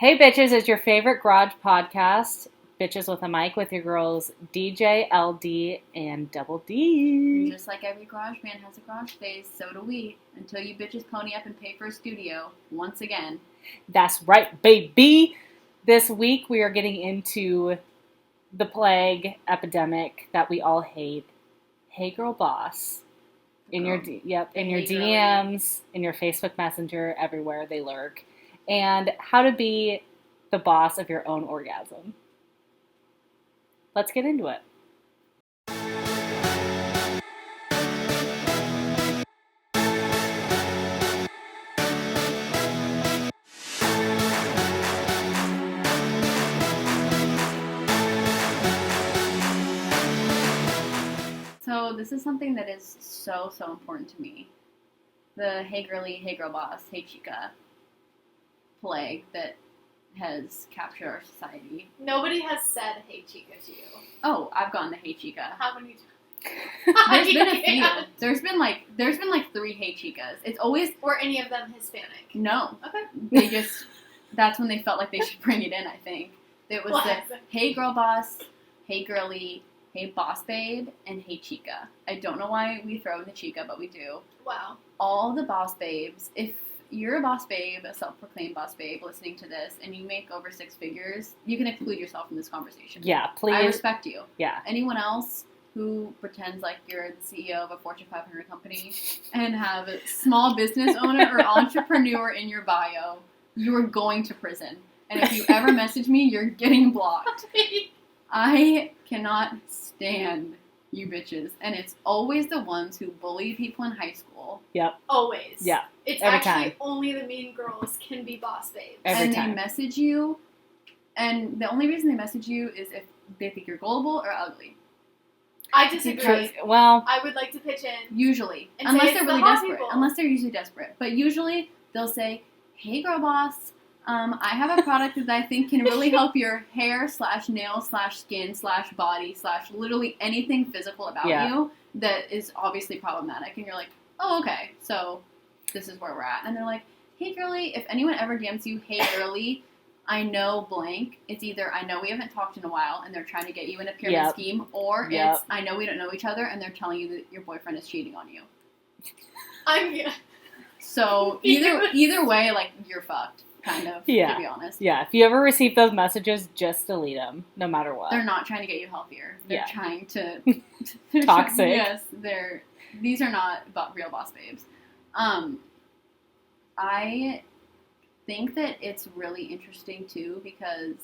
Hey bitches, it's your favorite garage podcast, Bitches with a Mic, with your girls DJ, LD, and Double D. Just like every garage band has a garage phase, so do we. Until you bitches pony up and pay for a studio, once again. That's right, baby! This week we are getting into the plague epidemic that we all hate. Hey girl boss. In your DMs, in your Facebook Messenger, everywhere they lurk. And how to be the boss of your own orgasm. Let's get into it. So this is something that is so important to me. The hey girly, hey girl boss, hey chica plague that has captured our society. Nobody has said hey chica to you. Oh, I've gotten the hey chica. How many times? There's been a few. There's been like 3 hey chicas. It's always... Were any of them Hispanic? No. Okay. They just... That's when they felt like they should bring it in, I think. It was the hey girl boss, hey girly, hey boss babe, and hey chica. I don't know why we throw in the chica, but we do. Wow. All the boss babes, if you're a boss babe, a self-proclaimed boss babe, listening to this, and you make over 6 figures, you can exclude yourself from this conversation. Yeah, please. I respect you. Yeah. Anyone else who pretends like you're the CEO of a Fortune 500 company and have a small business owner or entrepreneur in your bio, you are going to prison. And if you ever message me, you're getting blocked. I cannot stand you bitches. And it's always the ones who bully people in high school. Yep. Always. Yeah. It's Every actually time. only the mean girls can be boss babes. Every and time. they message you, and the only reason they message you is if they think you're gullible or ugly. I disagree. Well, I would like to pitch in. Usually. And Unless say they're it's the really hot desperate. people. Unless they're usually desperate. But usually they'll say, hey girl boss, I have a product that I think can really help your hair / nail / skin / body / literally anything physical about you that is obviously problematic. And you're like, oh, okay, so this is where we're at. And they're like, hey girly, if anyone ever DMs you, hey girly, I know blank. It's either I know we haven't talked in a while and they're trying to get you in a pyramid scheme, or it's I know we don't know each other and they're telling you that your boyfriend is cheating on you. So either way, like, you're fucked. Kind of, to be honest. Yeah, if you ever receive those messages, just delete them, no matter what. They're not trying to get you healthier. They're trying to... Toxic. Yes, these are not real boss babes. I think that it's really interesting, too, because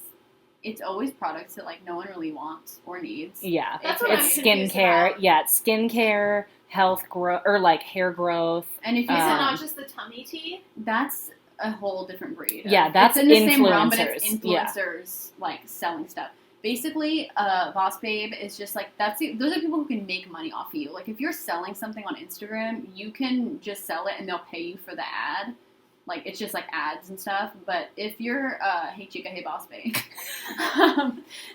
it's always products that, like, no one really wants or needs. Yeah, That's what it's I'm confused skincare. about. Yeah, it's skincare, health growth, or, like, hair growth. And if you Is it not just the tummy tea? that's a whole different breed. Yeah, that's it's in the same realm, but it's influencers. influencers like selling stuff. Basically, boss babe is just like those are people who can make money off of you. Like, if you're selling something on Instagram, you can just sell it and they'll pay you for the ad. Like, it's just like ads and stuff. But if you're hey chica, hey boss babe,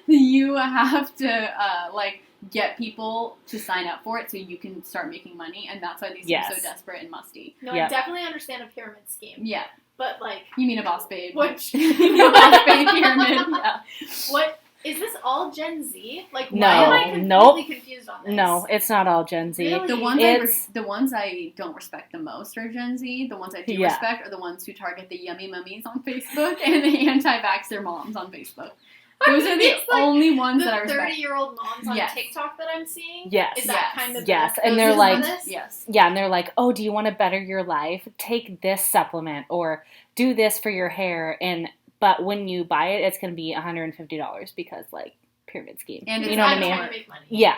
you have to like get people to sign up for it so you can start making money, and that's why these are so desperate and musty. No, I definitely understand a pyramid scheme. Yeah. But, like... You mean a boss babe. Which... a boss babe pyramid, yeah. What... Is this all Gen Z? Like, No, why am I completely confused on this? No, it's not all Gen Z. Really? The ones I don't respect the most are Gen Z. The ones I do respect are the ones who target the yummy mummies on Facebook and the anti-vaxxer moms on Facebook. Those are the only ones that I respect. The 30-year-old moms on TikTok that I'm seeing? Yes. Is that kind of... Yes, and they're like... Yes. Yeah, and they're like, oh, do you want to better your life? Take this supplement, or do this for your hair, but when you buy it, it's going to be $150 because, like, pyramid scheme. And you know what I mean? Trying to make money. Yeah.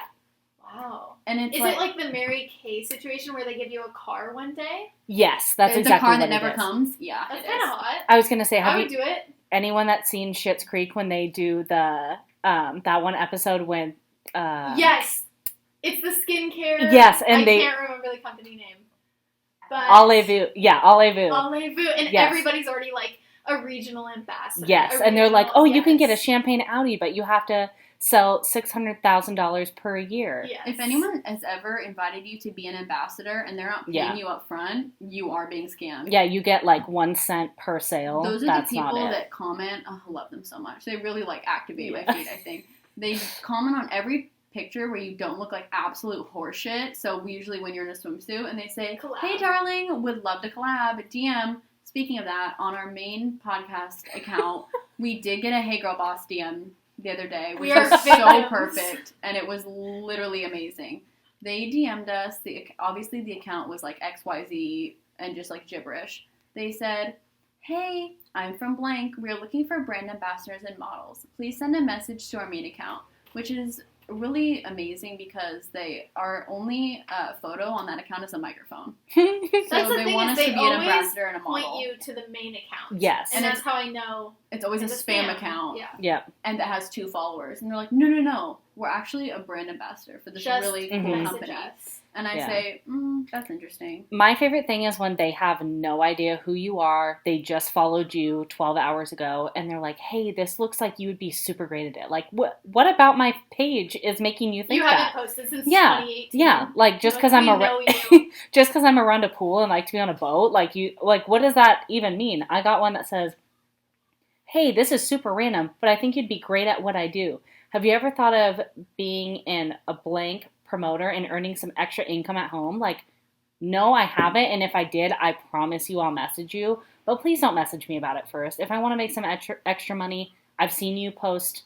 Wow. And it's Is it like the Mary Kay situation where they give you a car one day? Yes, that's exactly the car what that it never is. comes. Yeah, that's kind of hot. I was going to say, I would do it. Anyone that's seen Schitt's Creek when they do the that one episode when yes, it's the skincare. Yes, and I can't remember the company name. But Allez-vous. Yeah, Allez-vous. Allez-vous, and everybody's already like a regional ambassador. Yes, and they're like, oh, you can get a champagne Audi, but you have to sell $600,000 per year. Yes. If anyone has ever invited you to be an ambassador and they're not paying Yeah. you up front, you are being scammed. Yeah, you get like 1 cent per sale. Those are That's the people not it. that comment. Oh, I love them so much. They really like activate my feed, I think. They comment on every picture where you don't look like absolute horseshit. So usually when you're in a swimsuit and they say, Collab. "Hey darling, would love to collab," DM. Speaking of that, on our main podcast account, we did get a Hey Girl Boss DM the other day, which We are was so victims. perfect, and it was literally amazing. They DM'd us. Obviously the account was like XYZ and just like gibberish. They said, "Hey, I'm from blank. We're looking for brand ambassadors and models. Please send a message to our main account," which is really amazing because our only photo on that account is a microphone. That's So the they thing want is us they to be an always ambassador and a point model. you to the main account. Yes. And And that's how I know It's always a it's spam account. Yeah. Yep. And that has 2 followers. And they're like, no, we're actually a brand ambassador for this Just really cool Mhm. company. message us. And I Yeah. say, that's interesting. My favorite thing is when they have no idea who you are. They just followed you 12 hours ago, and they're like, "Hey, this looks like you would be super great at it." Like, what about my page is making you think You that? haven't posted since Yeah. 2018. Yeah, like just Like, because we I'm know you. just because I'm around a pool and like to be on a boat, what does that even mean? I got one that says, "Hey, this is super random, but I think you'd be great at what I do. Have you ever thought of being in a blank promoter and earning some extra income at home?" Like, no, I haven't, and if I did, I promise you I'll message you. But please don't message me about it first. If I want to make some extra money, I've seen you post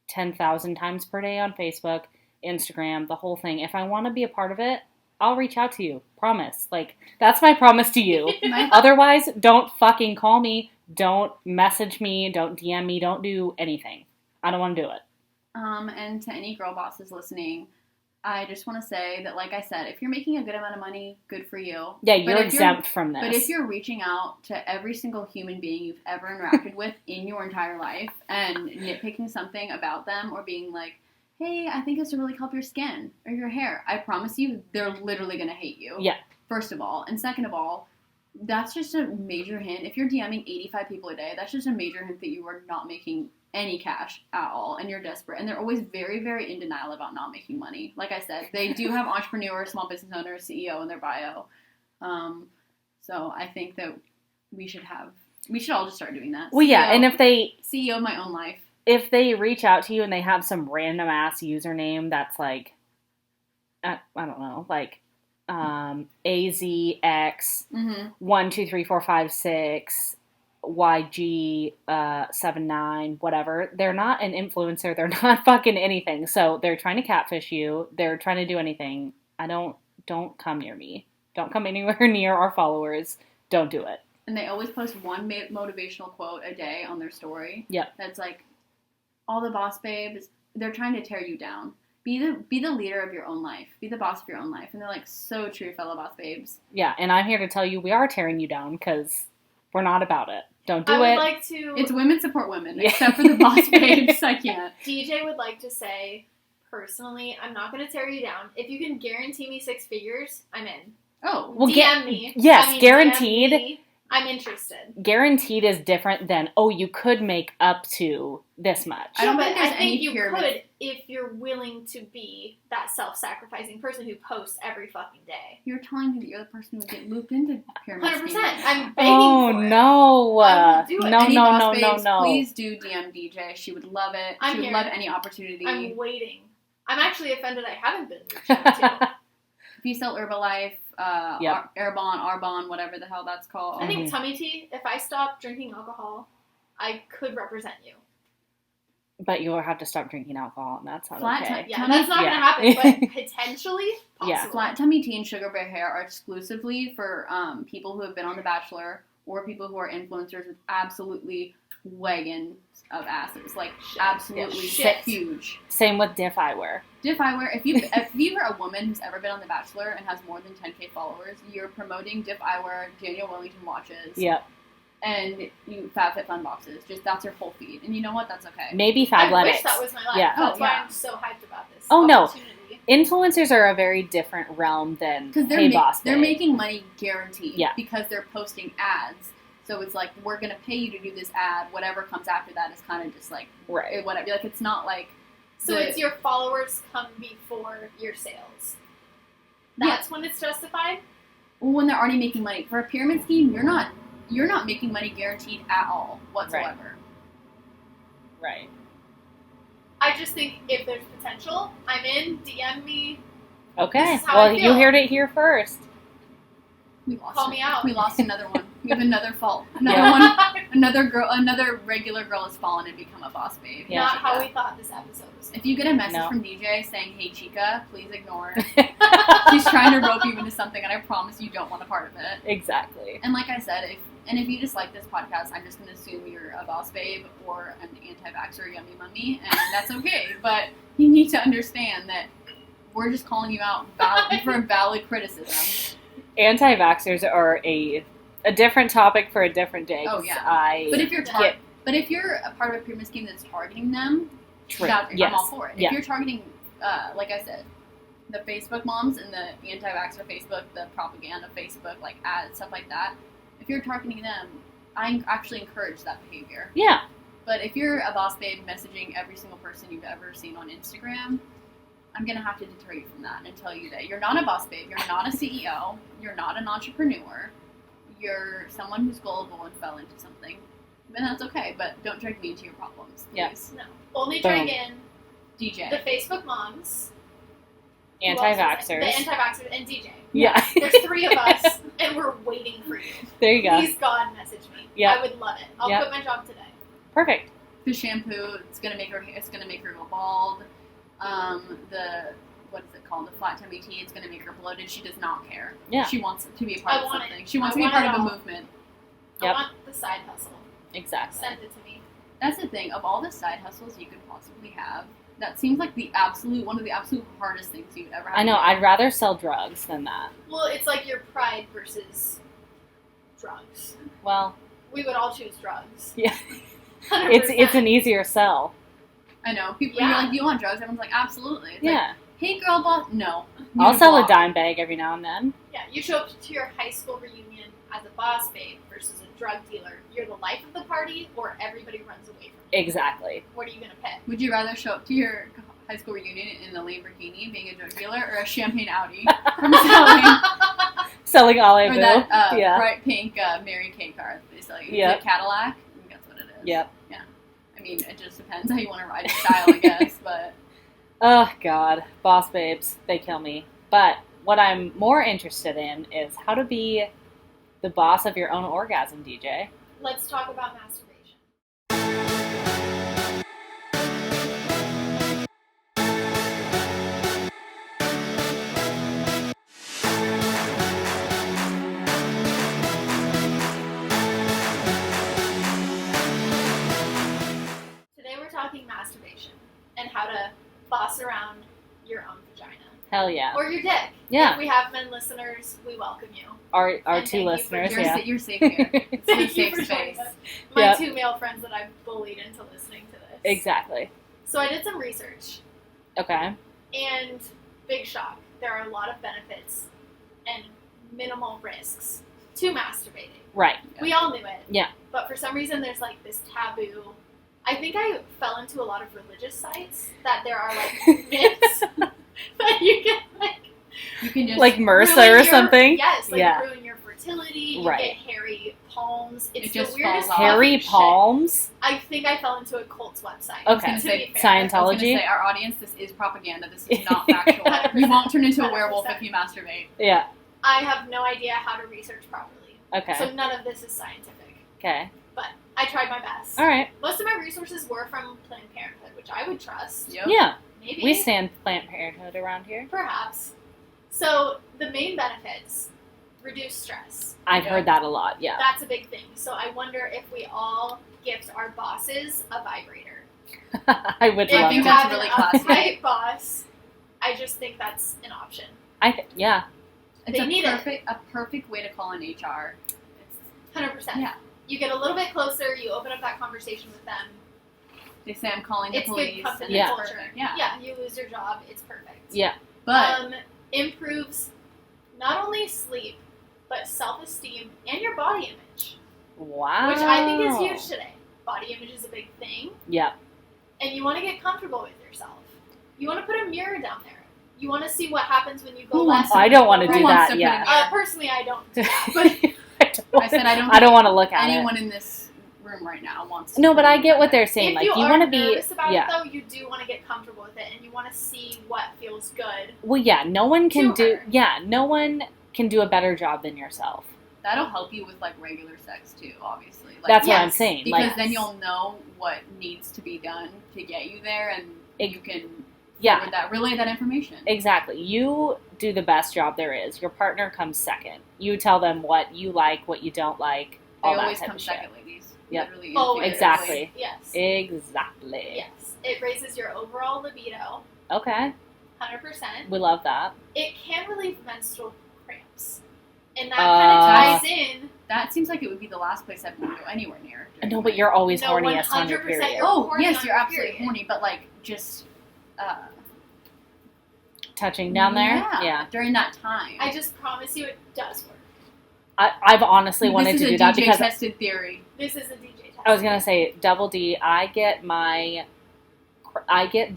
10,000 times per day on Facebook, Instagram, the whole thing. If I want to be a part of it, I'll reach out to you. Promise. Like, that's my promise to you. Otherwise, don't fucking call me. Don't message me. Don't DM me. Don't do anything. I don't want to do it. And to any girl bosses listening, I just want to say that, like I said, if you're making a good amount of money, good for you. Yeah, But you're if exempt from this. But if you're reaching out to every single human being you've ever interacted with in your entire life and nitpicking something about them or being like, "Hey, I think this would really help your skin or your hair," I promise you, they're literally going to hate you. Yeah. First of all. And second of all, that's just a major hint. If you're DMing 85 people a day, that's just a major hint that you are not making any cash at all and you're desperate. And they're always very, very in denial about not making money. Like I said, they do have entrepreneur, small business owner, CEO in their bio. So I think that we should all just start doing that. well, yeah, and if CEO of my own life. if they reach out to you and they have some random ass username that's like, I don't know, like AZX Mm-hmm. 123456 YG 79 whatever, they're not an influencer. They're not fucking anything. So they're trying to catfish you. They're trying to do anything. Don't come near me. Don't come anywhere near our followers. Don't do it. And they always post one motivational quote a day on their story. Yep. That's like, all the boss babes, they're trying to tear you down. Be the leader of your own life. Be the boss of your own life. And they're like, so true, fellow boss babes. Yeah, and I'm here to tell you we are tearing you down because we're not about it. Don't do I would it. like to. It's women support women, Yeah. except for the boss babes. I can't. DJ would like to say, personally, I'm not going to tear you down. If you can guarantee me 6 figures, I'm in. Oh, Well, DM me. yes, I mean, guaranteed. DM me. I'm interested. Guaranteed is different than, oh, you could make up to this much. I don't But think there's I any think you pyramid. could if you're willing to be that self-sacrificing person who posts every fucking day. You're telling me that you're the person who would get looped into pyramid 100%. scheme right now. I'm begging Oh, for it. no. I will do it. No, Any no, boss no, no, babes, no. Please do DM DJ. She would love it. I'm She would here. love any opportunity. I'm waiting. I'm actually offended I haven't been reached out to. If you sell Herbalife, Yep. Arbonne, whatever the hell that's called. I think tummy tea, if I stop drinking alcohol, I could represent you. But you'll have to stop drinking alcohol, and that's not Flat okay. ti- Yeah, Tummy- that's not yeah. going to happen, but potentially Yeah. possible. Flat tummy tea and sugar bear hair are exclusively for people who have been on The Bachelor or people who are influencers with absolutely wagons of asses, like absolutely Shit. huge. Same with Diff Eyewear. Diff Eyewear, if you're a woman who's ever been on The Bachelor and has more than 10K followers, you're promoting Diff Eyewear, Daniel Wellington watches, Yep. and you FabFitFun boxes. Just that's your whole feed, and you know what? That's okay. Maybe I Fabletics. wish that was my life. Yeah. That's Oh, why yeah. I'm so hyped about this Oh, no. opportunity. Influencers are a very different realm than Because Hey Boss they're Babe. making money guaranteed. Yeah. Because they're posting ads. So it's like, we're going to pay you to do this ad. Whatever comes after that is kind of just like, Right. whatever. Like, it's not like So it's your followers come before your sales. That's when it's justified? when they're already making money. For a pyramid scheme, you're not making money guaranteed at all whatsoever. Right. I just think if there's potential, I'm in. DM me. Okay. This is how I Well, feel. you heard it here first. We lost Call me out. We lost another one. We have another fault. Another one. Another regular girl has fallen and become a boss babe. Yeah. Not how we thought this episode was. If you get a message No. from DJ saying, "Hey Chica," please ignore. She's trying to rope you into something, and I promise you don't want a part of it. Exactly. And like I said, if you just like this podcast, I'm just going to assume you're a boss babe or an anti-vaxxer yummy mummy, and that's okay. But you need to understand that we're just calling you out for valid criticism. Anti-vaxxers are a different topic for a different day. Oh, 'cause yeah. But if you're get but if you're a part of a pyramid scheme that's targeting them, tricked. Yes. I'm all for it. Yeah. If you're targeting, like I said, the Facebook moms and the anti-vaxxer Facebook, the propaganda Facebook, like ads, stuff like that, if you're targeting them, I actually encourage that behavior. Yeah. But if you're a boss babe messaging every single person you've ever seen on Instagram, I'm going to have to deter you from that and tell you that you're not a boss babe, you're not a CEO, you're not an entrepreneur, you're someone who's gullible and fell into something. And that's okay, but don't drag me into your problems, please. Yes. No. Only Boom. drag in DJ. the Facebook moms. Anti-vaxxers. The anti-vaxxers and DJ. Yeah. There's 3 of us, and we're waiting for you. There you go. Please, God, message me. Yeah. I would love it. I'll Yeah. quit my job today. Perfect. The shampoo, it's gonna make her go bald. What is it called? The flat tummy tea, it's gonna make her bloated. She does not care. Yeah. She wants to be a part I of want something. it. She wants I to be want part it of a all. movement. I Yep. want the side hustle. Exactly. Send it to me. That's the thing. Of all the side hustles you could possibly have, that seems like one of the absolute hardest things you'd ever have. I know. to do. I'd rather sell drugs than that. Well, it's like your pride versus drugs. Well, We would all choose drugs. yeah. 100%. It's an easier sell. I know. People Yeah. you're like, do you want drugs? Everyone's like, absolutely. It's like, Yeah. hey girl boss, no. I'll You sell a block. dime bag every now and then. Yeah, you show up to your high school reunion as a boss babe versus a drug dealer. You're the life of the party, or everybody runs away from you. Exactly. What are you gonna pick? Would you rather show up to your high school reunion in a Lamborghini being a drug dealer or a champagne Audi from selling Selling all I or do. that Yeah. bright pink Mary Kay car that they sell you? Yep. Is it Cadillac? I think that's what it is. Yep. Yeah. I mean, it just depends how you want to ride in style, I guess. But Oh, God. Boss babes. They kill me. But what I'm more interested in is how to be the boss of your own orgasm, DJ. Let's talk about masturbation. Today we're talking masturbation and how to boss around your own vagina. Hell yeah. Or your dick. Yeah. If we have men listeners, we welcome you. Our And two thank you for listeners, you're, yeah. you're safe here. It's a Thank you safe for joining space. us. My Yep. 2 male friends that I've bullied into listening to this. Exactly. So I did some research, Okay. and big shock, there are a lot of benefits and minimal risks to masturbating. Right. We all knew it. Yeah. But for some reason, there's like this taboo. I think I fell into a lot of religious sites that there are like myths that you can like You can just Like MRSA ruin or your- something? Yes, like Yeah. ruin your fertility. You Right. get hairy palms. It's It just the weirdest falls off. Hairy fucking palms? shit. I think I fell into a cult's website. Okay. To be fair. Science- I was gonna Scientology? say, our audience, this is propaganda. This is not factual. 100%. You won't turn into a 100%. werewolf if you masturbate. Yeah. I have no idea how to research properly. Okay. So none of this is scientific. Okay. I tried my best. All right. Most of my resources were from Planned Parenthood, which I would trust. Yep. Yeah. Maybe. We stand Planned Parenthood around here. Perhaps. So the main benefits, reduce stress. I've Yeah. heard that a lot, yeah. That's a big thing. So I wonder if we all gift our bosses a vibrator. I would If love you think to. that's have really an classy. uptight boss, I just think that's an option. Yeah. It's They need it. a perfect way to call in HR. It's, 100%. Yeah. You get a little bit closer, you open up that conversation with them. they say I'm calling the It's police. good company and Yeah. it's culture. perfect. Yeah. Yeah, you lose your job, it's perfect. Yeah. But Improves not only sleep, but self-esteem and your body image, Wow. which I think is huge today. Body image is a big thing, Yeah. and you want to get comfortable with yourself. You want to put a mirror down there. You want to see what happens when you go Who left. wants to- I don't want to Who do wants that. to put Yeah. a mirror? Personally, I don't do that. But I said I don't. I don't want to look at anyone it. in this room right now wants to. No, but I get what they're if saying. Like you you are want to be. nervous about Yeah. it, though, you do want to get comfortable with it, and you want to see what feels good. Well, yeah. No one can To do. her. Yeah. No one can do a better job than yourself. That'll help you with like regular sex too, obviously. Like, That's what I'm yes, saying. because Like, then you'll know what needs to be done to get you there, and you can yeah. relay that information. Exactly. You do the best job there is. Your partner comes second. You tell them what you like, what you don't like, They all that always type come of shit. second, ladies. Yep. Literally, Always. Exactly. Yes. Exactly. Yes. It raises your overall libido, Okay. 100%. We love that. It can relieve menstrual cramps. And that kind of ties in. That seems like it would be the last place I'd want to go anywhere near. during No, my- but you're always No, horniest on your 100% period. you're Oh, horny yes, on you're your absolutely period. horny, but like just. Touching down there? Yeah. During that time. I just promise you it does work. I've honestly wanted this to is do a that DJ because tested theory. This is a DJ test. I was going to say, Double D, I get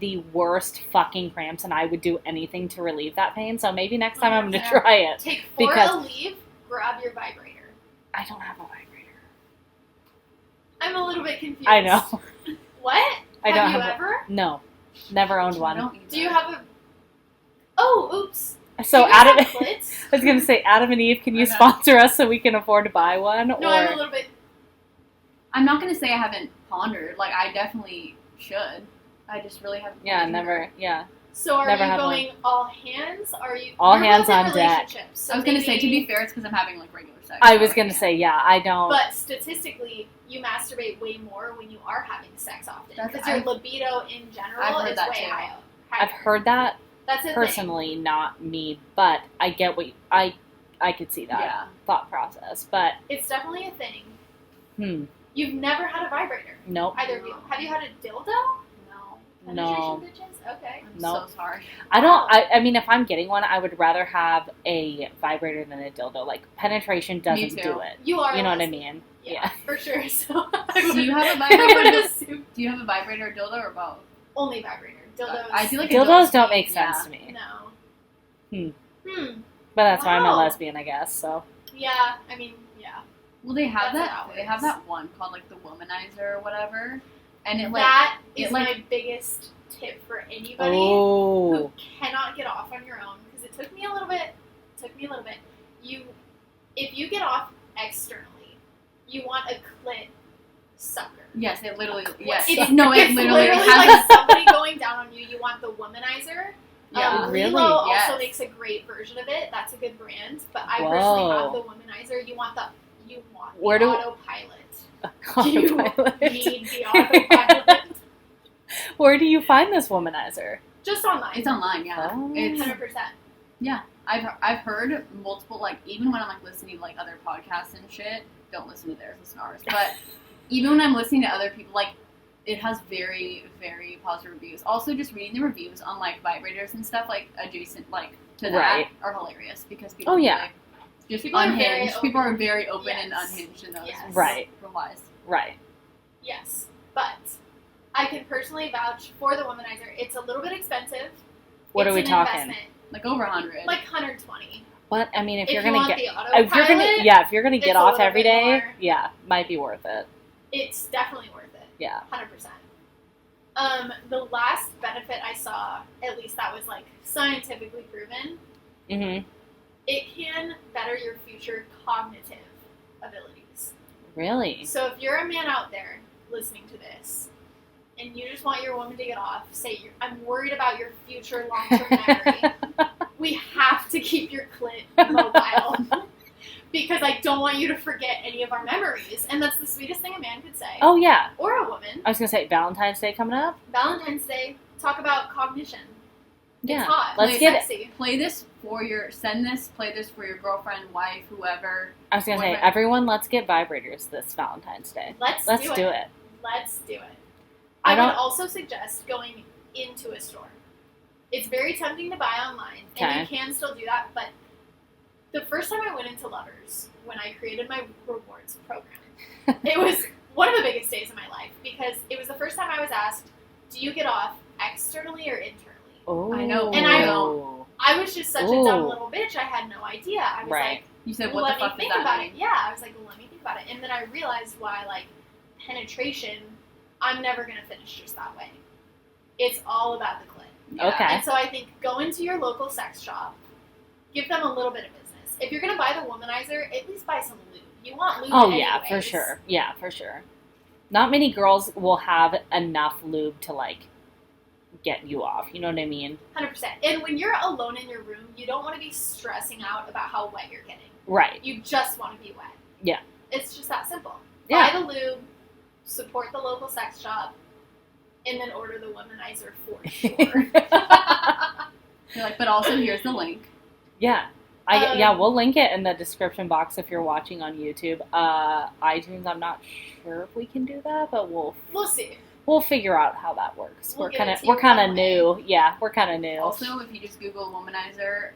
the worst fucking cramps and I would do anything to relieve that pain. So maybe next time I'm going to 100%. try it. Take for because- a leave, grab your vibrator. I don't have a vibrator. I'm a little bit confused. I know. What? I don't have have you ever? No. Never owned one. Don't use Do you that. have a... Oh, oops. So Do you guys Adam, have clits? I was going to say, Adam and Eve, can you I know. sponsor us so we can afford to buy one? No, or I'm a little bit... I'm not going to say I haven't pondered. Like, I definitely should. I just really haven't. yeah, pondered. never. Yeah. So are Never you have going all hands? Are you... All you're hands both in on deck. relationships, so I was going to say, to maybe- be fair, it's because I'm having like regular sex. I was already. going to say, yeah, I don't. But statistically, you masturbate way more when you are having sex often. That's- Because your I've- libido in general I've heard is that way too. higher. I've heard that That's a personally, not me, but I get what I could see that Yeah. thought process. But thing. It's definitely a thing. you've You've never had a vibrator. nope. Either of you. Have you had a dildo? No. No. Penetration bitches? Okay. I'm No. so sorry. I don't. I mean, if I'm getting one, I would rather have a vibrator than a dildo. Like penetration doesn't too. do it. You are. You know what I lesbian. mean? Yeah, for sure. So Do you have a I would vibrator? assume Do you have a vibrator or dildo or both? only vibrator. Dildos. I feel like Dildos dildos don't make yeah. sense to me. No. But that's why I'm a Wow. lesbian, I guess. So Yeah. I mean, yeah. Well, they have That's that. how it They have works. that one called like the womanizer or whatever, and it like That is it, like- my biggest tip for anybody oh, who cannot get off on your own, because it took me a little bit. If you get off externally, you want a clit sucker. yes, it literally yes. It's, No, it it's literally literally has like somebody going down on you. You want the womanizer. yeah. Really? Lilo also Yes. makes a great version of it. That's a good brand. But I Whoa. personally have the womanizer. You want the Where do we- autopilot. You Autopilot. need the autopilot. Where do you find this womanizer? Just online. It's online, yeah. Oh. It's 100%. I've heard multiple, like, even when I'm like listening to like other podcasts and shit, don't listen to theirs, listen to ours. But even when I'm listening to other people, like, it has very, very positive reviews. Also, just reading the reviews on like vibrators and stuff like adjacent like to that Right. are hilarious because people Oh, are, yeah. like, just People are very unhinged. People are open. very open Yes. and unhinged in those Yes. Right. replies. Right. Yes. But I can personally vouch for the womanizer. It's a little bit expensive. What It's are we an talking? investment. Like over 100. Like 120. What? I mean, if If you're you gonna want get, the if you're gonna, autopilot, yeah, if you're gonna it's get a off little every bit day, more. yeah, might be worth it. It's definitely worth it. Yeah. 100%. The last benefit I saw, at least that was like scientifically proven, Mm-hmm. it can better your future cognitive abilities. Really? So if you're a man out there listening to this, and you just want your woman to get off, say, I'm worried about your future long-term memory, we have to keep your clit mobile. Because I don't want you to forget any of our memories. And that's the sweetest thing a man could say. Oh yeah. Or a woman. I was gonna say Valentine's Day coming up. Valentine's Day, talk about cognition. Yeah. It's hot. Let's it's get it. sexy. play this for your play this for your girlfriend, wife, whoever. I was gonna say Women. everyone, let's get vibrators this Valentine's Day. Let's do do it. Let's do it. I I would don't- also suggest going into a store. It's very tempting to buy online, and you can still do that, but the first time I went into Lovers, when I created my rewards program, it was one of the biggest days of my life, because it was the first time I was asked, do you get off externally or internally? Oh. I know. And I was just such a dumb Ooh. little bitch. I had no idea. I was Right. like, You said, well, what let the me fuck think does that about mean? it. Yeah, I was like, well, let me think about it. And then I realized why, like, penetration, I'm never going to finish just that way. It's all about the clit. Yeah. Okay. And so I think go into your local sex shop, give them a little bit of business. If you're going to buy the womanizer, at least buy some lube. You want lube Oh, anyways. yeah, for sure. Yeah, for sure. Not many girls will have enough lube to, like, get you off. You know what I mean? 100%. And when you're alone in your room, you don't want to be stressing out about how wet you're getting. Right. You just want to be wet. Yeah. It's just that simple. Yeah. Buy the lube, support the local sex shop, and then order the womanizer for sure. You're like, but also here's the link. Yeah. We'll link it in the description box if you're watching on YouTube. iTunes, I'm not sure if we can do that, but we'll see. We'll figure out how that works. We'll We're get kind it of to you we're kind one of way. new. Yeah, we're kind of new. Also, if you just Google womanizer,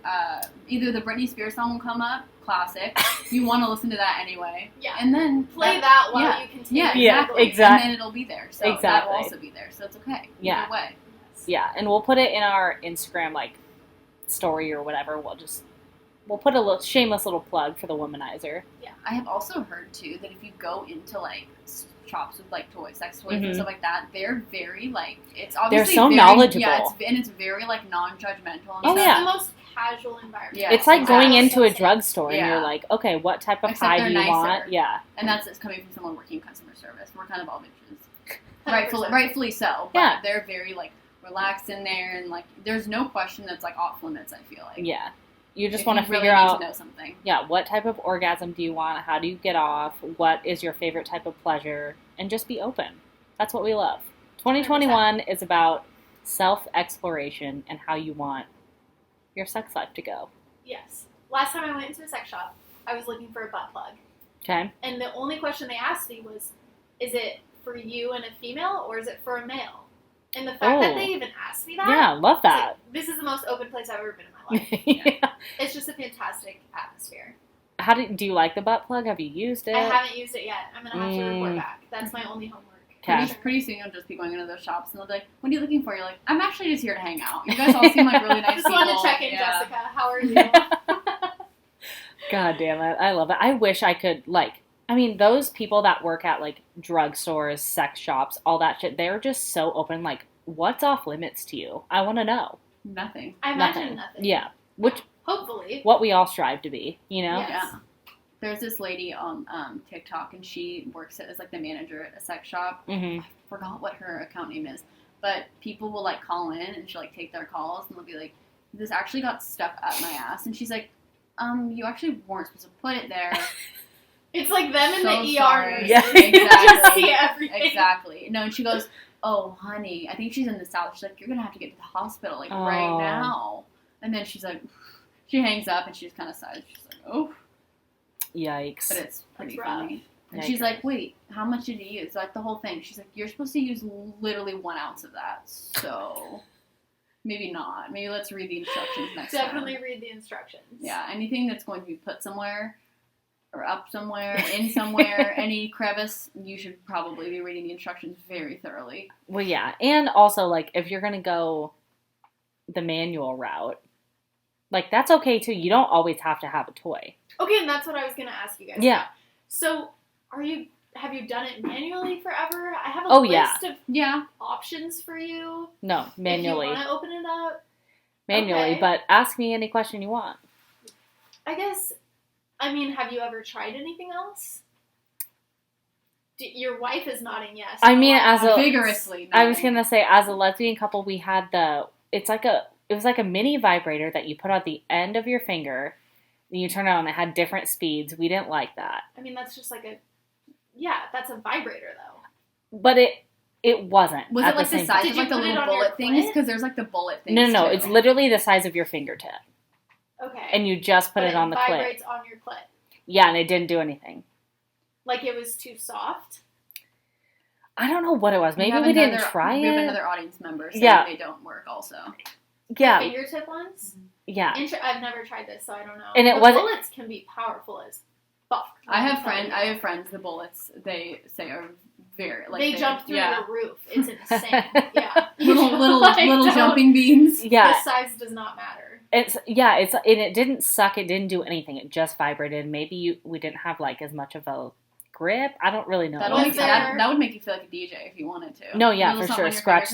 either the Britney Spears song will come up, classic. You want to listen to that anyway. Yeah. And then Play that while yeah. you continue. Yeah, Yeah, exactly. exact- And then it'll be there. So that Exactly. will also be there. So it's okay. Yeah. Either way. Yeah, and we'll put it in our Instagram like story or whatever. We'll put a little shameless little plug for the womanizer. I have also heard too that if you go into like shops with like sex toys Mhm. and stuff like that, they're very like it's They're obviously so very, knowledgeable. Yeah, it's very like non-judgmental. And Oh, It's stuff. yeah. the most casual environment. Yeah. It's like going exactly. into a drugstore and Yeah. you're like, okay, what type of Except pie they're do you nicer. want? Yeah, And it's coming from someone working in customer service. We're kind of all bitches. 100%. Rightfully so. But Yeah. they're very like relaxed in there and like there's no question that's like off limits, I feel like. yeah. You just If want to you really figure need out, to know something. yeah, what type of orgasm do you want? How do you get off? What is your favorite type of pleasure? And just be open. That's what we love. 2021 is about self-exploration and how you want your sex life to go. Yes. Last time I went into a sex shop, I was looking for a butt plug. Okay? And the only question they asked me was, is it for you and a female or is it for a male? And the fact that Oh. they even asked me that, Yeah, love it's that. like, this is the most open place I've ever been in my life. Yeah. It's just a fantastic atmosphere. Do you like the butt plug? Have you used it? I haven't used it yet. I'm going to have to report Mm. back. That's my only homework. Okay. Pretty soon you'll just be going into those shops and they'll be like, what are you looking for? You're like, I'm actually just here to hang out. You guys all seem like really nice Just people. wanted to check in, Yeah. Jessica. How are you? God damn it. I love it. I wish I could, those people that work at, drugstores, sex shops, all that shit, they're just so open. Like, what's off limits to you? I want to know. Nothing. I imagine nothing. Yeah. Which, Hopefully. what we all strive to be, you know? Yes. Yeah. There's this lady on TikTok, and she works as the manager at a sex shop. Mm-hmm. I forgot what her account name is, but people will call in, and she'll take their calls, and they'll be like, "This actually got stuck up my ass," and she's like, "You actually weren't supposed to put it there." It's like them in So the ER. sorry. nurses. Yeah. They just Exactly. see everything. Exactly. No, and she goes, "Oh, honey, I think she's in the south." She's like, "You're gonna have to get to the hospital right Oh. now." And then she's like, she hangs up, and she just kind of sighs. She's like, "Oh." Yikes. But it's pretty That's rough. funny. And Yikes. she's like, wait, how much did you use? Like, the whole thing. She's like, you're supposed to use literally 1 ounce of that. So, maybe not. Maybe let's read the instructions next Definitely time. read the instructions. Yeah, anything that's going to be put somewhere, or up somewhere, in somewhere, any crevice, you should probably be reading the instructions very thoroughly. Well, yeah. And also, if you're going to go the manual route, that's okay, too. You don't always have to have a toy. Okay, and that's what I was gonna ask you guys. Yeah. about. So, have you done it manually forever? I have a Oh, yeah. list of Yeah. options for you. No, manually. If you want to open it up. Manually, Okay. but ask me any question you want. I guess, have you ever tried anything else? Your wife is nodding yes. I My mean, wife as a- nods. Vigorously. I was nodding. gonna say, as a lesbian couple, we had it was like a mini vibrator that you put at the end of your finger, and you turn it on. It had different speeds. We didn't like that, That's just that's a vibrator though. but it wasn't. Was at it the same size Did of you the put it little on your bullet things? clit? Because there's the bullet things. No, too. it's literally the size of your fingertip, Okay. and you just put But it on the clit. vibrates on your clit. Yeah, and it didn't do anything. Like it was too soft. I don't know what it was. Maybe have we didn't another- try We have it. another audience member saying Yeah. they don't work also. Yeah, Fingertip ones. yeah. I've never tried this, so I don't know. And it the wasn't- bullets can be powerful as fuck. I have friends. The bullets they say are very like they jump through yeah. the roof. It's insane. Yeah. little jumping beans. Yeah. The size does not matter. It didn't suck. It didn't do anything. It just vibrated. Maybe we didn't have like as much of a grip. I don't really know. That would make you feel like a DJ if you wanted to. No, yeah, for sure. Scratch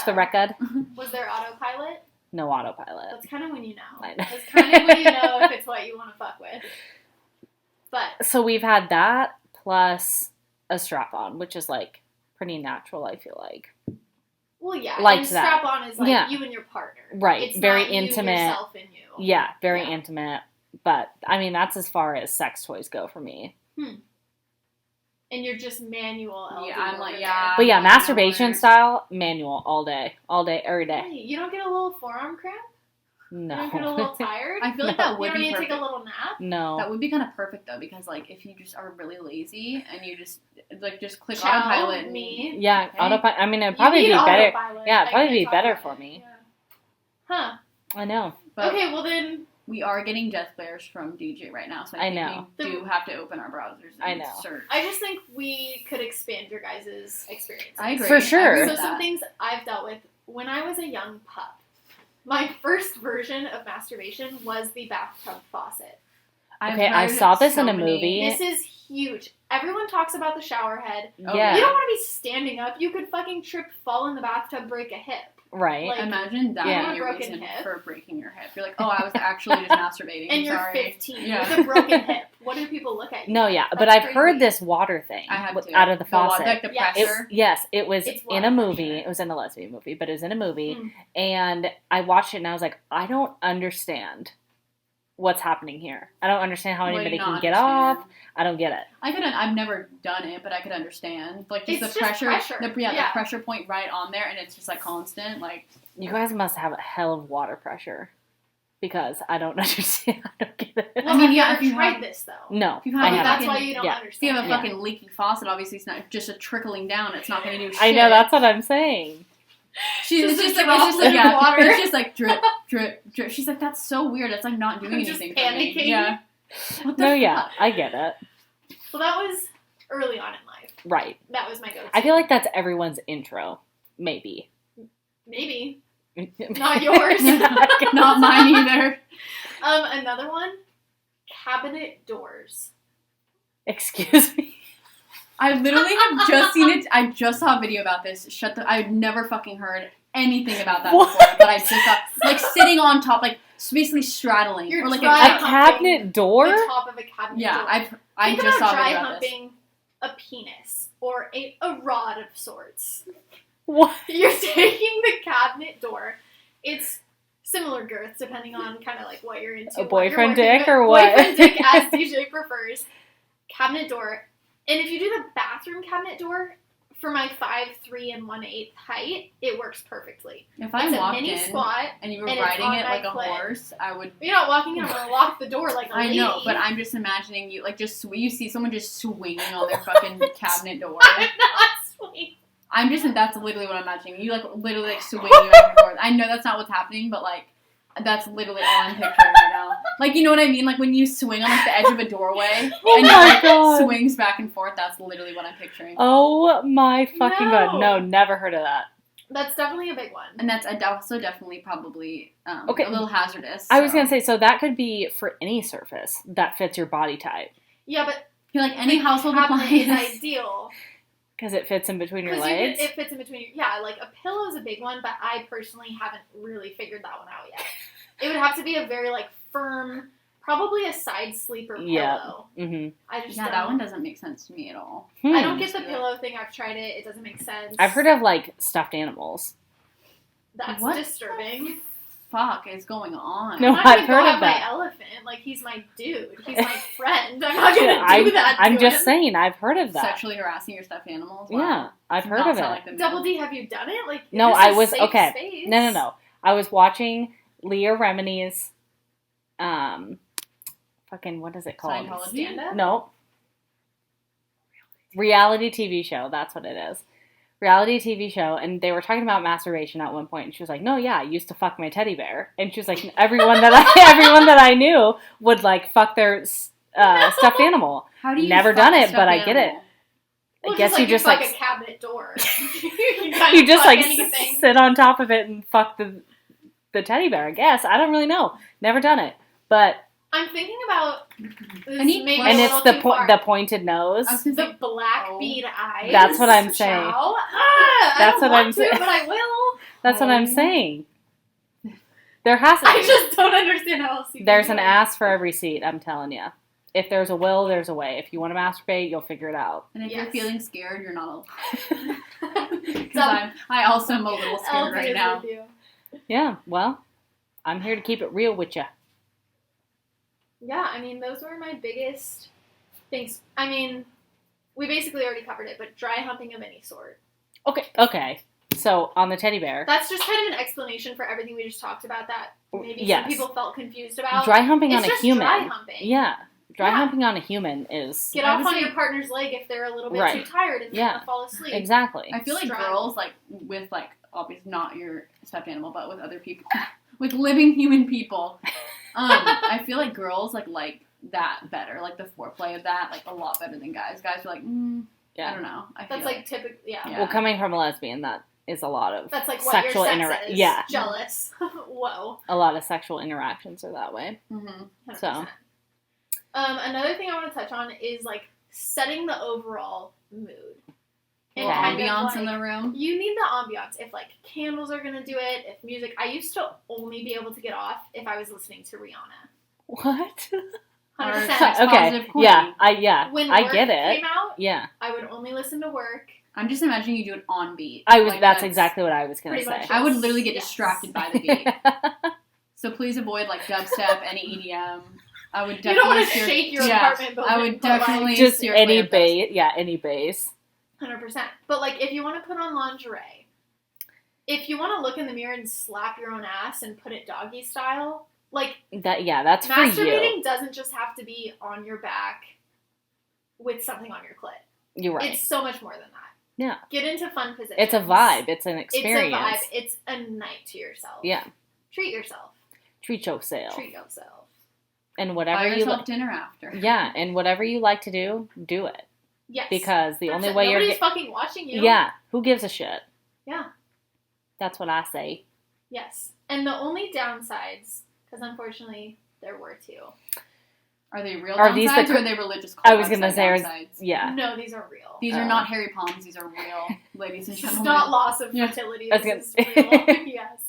the record. Was there autopilot? No autopilot. That's kind of when you know. I know. That's kind of when you know if it's what you want to fuck with. But so we've had that plus a strap-on, which is like pretty natural. I feel like. Well, yeah, like and that. strap-on is like you and your partner, right? It's very not intimate. You, yourself, and you. Yeah, very intimate. But I mean, that's as far as sex toys go for me. And you're just manual. LD Yeah, I'm like, over yeah. there. But yeah, masturbation style, manual all day, every day. Hey, you don't get a little forearm cramp? No. You don't get a little tired? I feel like that You would don't be need to perfect. take a little nap? No. That would be kind of perfect though, because like if you just are really lazy and you just click Ciao, autopilot and me. Yeah, Okay. autopilot. I mean, it'd You probably need be better. autopilot. Yeah, it'd I probably can't be talk better about for it. me. Yeah. Huh. I know. But Okay, well then. we are getting death glares from DJ right now, so I think know. we do have to open our browsers and I know. search. I just think we could expand your guys' experience. I agree. For sure. I agree So with some that. things I've dealt with when I was a young pup. My first version of masturbation was the bathtub faucet. Okay, I saw this in a movie. This is huge. Everyone talks about the shower head. Yeah. You don't want to be standing up. You could fucking trip, fall in the bathtub, break a hip. Right. Like, Imagine that Yeah. being your Broken reason hip. for breaking your hip. You're like, oh, I was actually just masturbating. And you're Sorry. 15 Yeah. with a broken hip. What do people look at you? No, like? yeah, but That's I've heard crazy. this water thing I have to. out of the faucet. Like the Yes. pressure. Yes, it was It's in a water movie. pressure. It was in a lesbian movie, but it was in a movie. Mm. And I watched it and I was like, I don't understand what's happening here. I don't understand how What do anybody you can not get understand? off. I don't get it. I've never done it, but I could understand. Like just It's the just pressure. pressure. The Yeah. pressure point right on there, and it's just like constant. Like You guys must have a hell of water pressure because I don't understand. I don't get it. Well, I mean, have yeah, you if ever you tried have- this though? No, If you have I a haven't. That's why you don't Yeah. if you understand. have a Yeah. fucking leaky faucet, obviously it's not just a trickling down. It's not going to do shit. I know, that's what I'm saying. Just It's a droplet of water. It's just like drip, drip, drip. She's like, that's so weird. It's like not doing I'm just anything for me. panicking. Yeah. What the No, fuck? yeah, I get it. Well, that was early on in life. Right. That was my go-to. I feel like that's everyone's intro. Maybe. Maybe. Not yours. Not mine either. Another one, cabinet doors. Excuse me. I literally have just seen it. I just saw a video about this. I've never fucking heard anything about that What? before. But I just thought, like sitting on top, like basically straddling, You're or like dry A humping cabinet door? The top of a cabinet yeah. door. I Think just about saw a dry video about this. humping a penis or a rod of sorts. What? You're taking the cabinet door. It's similar girth depending on kind of like what you're into. A what you're boyfriend working dick with. or what? Boyfriend dick as DJ prefers. Cabinet door. And if you do the bathroom cabinet door, for my 5'3" and 1/8 height, it works perfectly. If I It's a walked mini in squat. and you were and it's riding on it my like a clit. horse, I would. You're not walking in, I'm gonna lock the door like a I lady. know, but I'm just imagining you like you see someone just swinging on their fucking cabinet door. I'm not sweet. That's literally what I'm imagining. You like literally like swinging back and forth. I know that's not what's happening, but like that's literally all I'm picturing right now. Like you know what I mean? Like when you swing on like the edge of a doorway Oh and my it like, God. swings back and forth. That's literally what I'm picturing. Oh my fucking god. No. No, never heard of that. That's definitely a big one. And that's also definitely probably Okay. a little hazardous. I was so. gonna say, so that could be for any surface that fits your body type. Yeah, but You're like any the household cabinet appliance. is ideal. Because it fits in between your Because legs. it fits in between your, yeah, like a pillow is a big one, but I personally haven't really figured that one out yet. It would have to be a very like firm, probably a side sleeper pillow. Yeah. Mm-hmm. I just Yeah, don't, that one doesn't make sense to me at all. I don't get Just the do it. pillow thing. I've tried it. It doesn't make sense. I've heard of like stuffed animals. That's What? disturbing. Fuck is going on? No, I'm not gonna I've go heard have of that. my elephant. Like he's my dude. He's my friend. I'm not gonna I'm, do that. I'm to just him. saying, I've heard of that. Sexually harassing your stuffed animals? Wow. Yeah, I've heard Not of sound it. like the Double move. D, have you done it? Like No, this I is was safe okay. Space. No. I was watching Leah Remini's, fucking what is it called? Scientology? Stand up. No. Reality TV show. That's what it is. Reality TV show, and they were talking about masturbation at one point, and she was like, "No, yeah, I used to fuck my teddy bear," and she was like, "Everyone that I knew would like fuck their stuffed animal. How do you Never fuck done a it, but stuffed I get it. animal? Well, I guess you just fuck like a cabinet door. you just like anything. sit on top of it and fuck the teddy bear. I guess I don't really know. Never done it, but I'm thinking about this I need maybe clothes. and a it's little too the far. the pointed nose. I was gonna The say, black oh. bead eyes. That's what I'm saying. Chow. That's I don't what want I'm to, saying. but I will. That's what I'm Oh. saying. There has to. I just don't understand how else you can There's do an it. ass for every seat. I'm telling you. If there's a will, there's a way. If you want to masturbate, you'll figure it out. And if Yes. you're feeling scared, you're not alone. Because Some I also am a little scared else right is now. with you. Yeah. Well, I'm here to keep it real with you. Yeah, I mean, those were my biggest things. I mean, we basically already covered it, but dry humping of any sort. Okay. So on the teddy bear, That's just kind of an explanation for everything we just talked about that maybe Yes. some people felt confused about. dry humping it's on a just human. dry humping. Yeah. Dry Yeah. humping on a human is Get I off would on say- your partner's leg if they're a little bit Right. too tired and they Yeah. want to fall asleep. exactly. I feel like Straddle. girls, like, with, like, obviously not your stuffed animal, but with other people, with living human people, I feel like girls, like that better. Like, the foreplay of that, like, a lot better than guys. Guys are like, I Yeah. don't know. I That's feel like typically, yeah. Yeah. Well, coming from a lesbian, that is a lot of That's like what sexual your sex is. Yeah. Jealous. Whoa. A lot of sexual interactions are that way. 100%. So. Another thing I want to touch on is like setting the overall mood. And Okay. kind of, ambiance in like, the room. You need the ambiance. If like candles are gonna do it, if music. I used to only be able to get off if I was listening to Rihanna. What? 100%. Sex Okay. positive queen. Yeah. When I Work get it. came out, Yeah. I would only listen to Work. I'm just imagining you do it on beat. That's Like, exactly what I was gonna pretty say. much I would literally get Yes. distracted by the beat. So please avoid like dubstep, any EDM. I would You definitely don't want to steer- shake your yeah, apartment building. I would but, like, definitely Just steer any clear of those. bass. Yeah, any bass. 100%. But like, if you want to put on lingerie, if you want to look in the mirror and slap your own ass and put it doggy style, like That's for you. masturbating doesn't just have to be on your back with something on your clit. You're right. It's so much more than that. Yeah. Get into fun positions. It's a vibe. It's an experience. It's a vibe. It's a night to yourself. Yeah. Treat yourself. Treat yourself. Treat yourself. And Buy whatever you yourself like. dinner after. Yeah, and whatever you like to do, do it. Yes. Because the only way nobody's you're fucking watching you. Yeah, who gives a shit? Yeah. That's what I say. Yes. And the only downsides, because unfortunately there were two. Are they real Are these downsides the- or are they religious I was gonna website say, downsides? Yeah. No, these are real. These Oh. are not Harry Palms. These are real, ladies and This is gentlemen. not loss of Yeah. fertility. I was This is gonna real. Yes.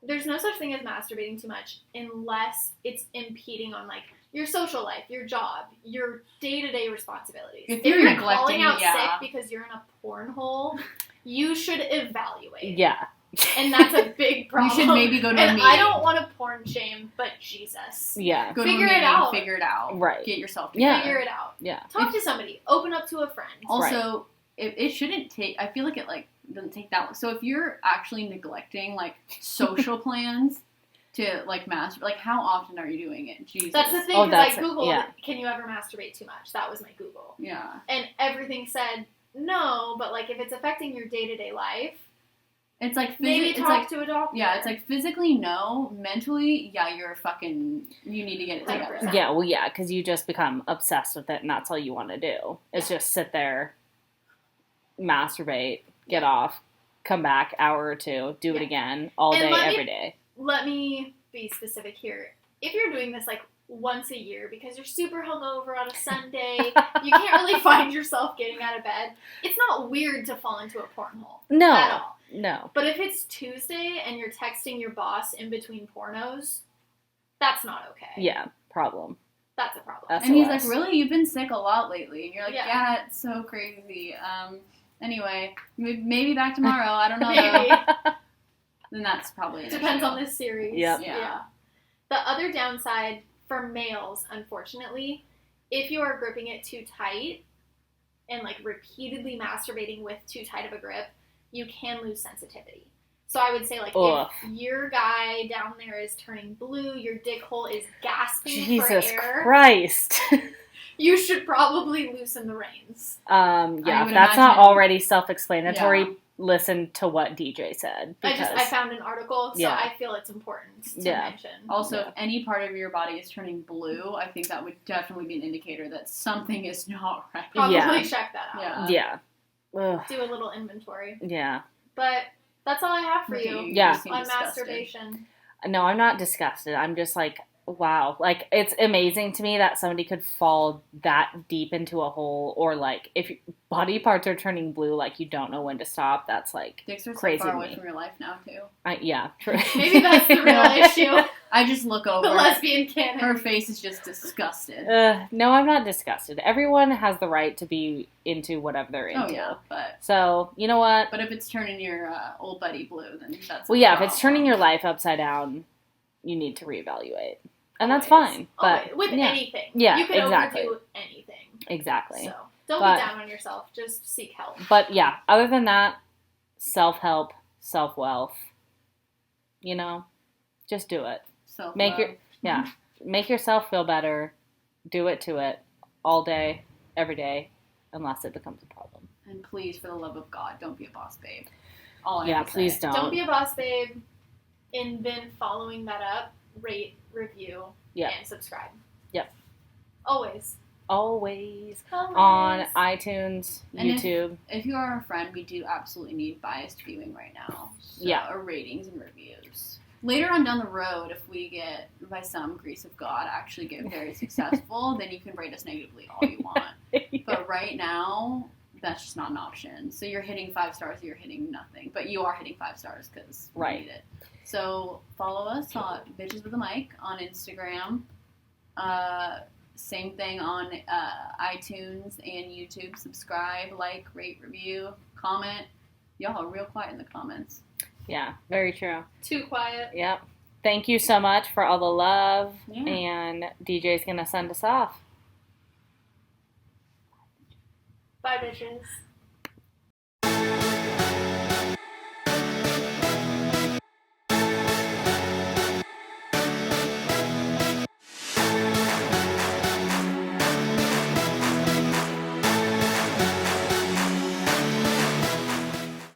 There's no such thing as masturbating too much unless it's impeding on like your social life, your job, your day-to-day responsibilities. If If you're you're neglecting, calling out yeah. sick because you're in a porn hole, you should evaluate. Yeah. And that's a big problem. You should maybe go to a and meeting. I don't want to porn shame, but Jesus. Yeah. Go to Figure a it meeting, out. Figure it out. Right. Get yourself Yeah. together. Figure it out. Yeah. Talk to somebody. Open up to a friend. Also, it shouldn't take. I feel like it like doesn't take that long. So if you're actually neglecting like social plans to like master, like how often are you doing it? Jesus. That's the thing, Oh, because that's I it. Googled, Yeah. can you ever masturbate too much? That was my Google. Yeah. And everything said no, but like if it's affecting your day-to-day life, It's like maybe it's talk like to a doctor. yeah. It's like physically no, mentally yeah. You're fucking. You need to get it together. 100%. Yeah, well, yeah, because you just become obsessed with it, and that's all you want to do. Is just sit there, masturbate, get off, come back, hour or two, do it Yeah. again, all And day, let me- every day. Let me be specific here. If you're doing this like once a year because you're super hungover on a Sunday, you can't really find yourself getting out of bed, it's not weird to fall into a porn hole. At No, all. no. But if it's Tuesday and you're texting your boss in between pornos, that's not okay. Yeah, problem. That's a problem. That's And he's SOS. like, really? You've been sick a lot lately. And you're like, Yeah. yeah, it's so crazy. Anyway, maybe back tomorrow. I don't know. Maybe. Though. Then that's probably an Depends issue. on this series. Yep. Yeah. The other downside for males, unfortunately, if you are gripping it too tight and like repeatedly masturbating with too tight of a grip, you can lose sensitivity. So I would say like Ugh. if your guy down there is turning blue, your dick hole is gasping Jesus for air, Christ. you should probably loosen the reins. Yeah, I if would that's not imagine- already self-explanatory, listen to what DJ said. I found an article, so Yeah. I feel it's important to Yeah. mention. Also, Yeah. if any part of your body is turning blue, I think that would definitely be an indicator that something is not right. Probably Yeah. check that out. Yeah. Yeah. Ugh. Do a little inventory. Yeah. But that's all I have for Okay, you Yeah. seem on disgusted. masturbation. No, I'm not disgusted. I'm just like, wow. Like, it's amazing to me that somebody could fall that deep into a hole, or like, if your body parts are turning blue, like, you don't know when to stop. That's like, Dicks are so crazy far to away me. from your life now, too. Yeah. True. Maybe that's the real issue. I just look over. The lesbian canon. Her face is just disgusted. No, I'm not disgusted. Everyone has the right to be into whatever they're into. Oh, yeah, but So, you know what? if it's turning your old buddy blue, then that's Well, yeah, if it's turning your life upside down, you need to reevaluate. And that's Always. fine. But Always. With yeah. anything. Yeah, You can exactly. overdo anything. Exactly. So don't But- be down on yourself. Just seek help. But yeah, other than that, self-help, self-wealth, you know, just do it. Make yourself feel better. Do it to it all day, every day, unless it becomes a problem. And please, for the love of God, don't be a boss babe. All I Yeah, have to please say. don't. Don't be a boss babe. And then following that up, rate, review, Yeah. and subscribe. Yep. Always. Always on Always. iTunes, And YouTube. If you are a friend, we do absolutely need biased viewing right now. So, Yeah. or ratings and reviews. Later on down the road, if we get, by some grace of God, actually get very successful, then you can rate us negatively all you want. But right now, that's just not an option. So you're hitting 5 stars, you're hitting nothing. But you are hitting 5 stars because we Right. need it. So follow us on Bitches with a Mic on Instagram. Same thing on iTunes and YouTube. Subscribe, like, rate, review, comment. Y'all are real quiet in the comments. Yeah, very true. Too quiet. Yep. Thank you so much for all the love. Yeah. And DJ's going to send us off. Bye, bitches.